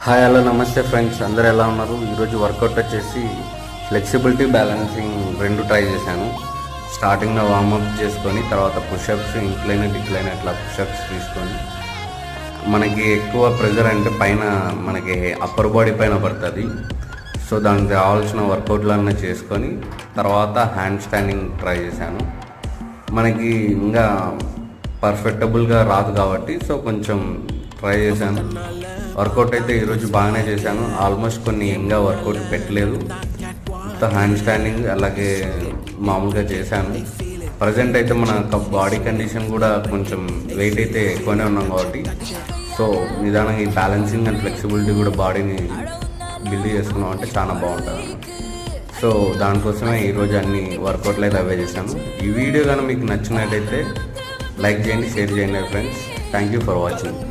Hi hello నమస్తే friends, అందరు ఎలా ఉన్నారు? ఈరోజు వర్కౌట్ వచ్చేసి ఫ్లెక్సిబిలిటీ బ్యాలెన్సింగ్ రెండు ట్రై చేశాను. స్టార్టింగ్లో వార్మప్ చేసుకొని తర్వాత పుషప్స్ ఇంక్లైన్ డిక్లైన్ అట్లా పుషప్స్ తీసుకొని మనకి ఎక్కువ ప్రెజర్ అంటే పైన మనకి అప్పర్ బాడీ పైన పడుతుంది. సో దానికి కావాల్సిన వర్కౌట్లన్నీ చేసుకొని తర్వాత హ్యాండ్ స్టాండింగ్ ట్రై చేశాను. మనకి ఇంకా పర్ఫెక్టబుల్గా రాదు కాబట్టి సో కొంచెం ట్రై చేశాను. వర్కౌట్ అయితే ఈరోజు బాగానే చేశాను. ఆల్మోస్ట్ కొన్ని ఇంకా వర్కౌట్ పెట్టలేదు. హ్యాండ్ స్టాండింగ్ అలాగే మామూలుగా చేశాను. ప్రజెంట్ అయితే మన బాడీ కండిషన్ కూడా కొంచెం వెయిట్ అయితే ఎక్కువనే ఉన్నాం కాబట్టి సో నిదానంగా ఈ బ్యాలెన్సింగ్ అండ్ ఫ్లెక్సిబిలిటీ కూడా బాడీని బిల్డ్ చేసుకున్నాం అంటే చాలా బాగుంటుంది. సో దానికోసమే ఈరోజు అన్ని వర్కౌట్లు అయితే అవే చేశాను. ఈ వీడియో కానీ మీకు నచ్చినట్టయితే లైక్ చేయండి, షేర్ చేయండి friends. Thank you for watching.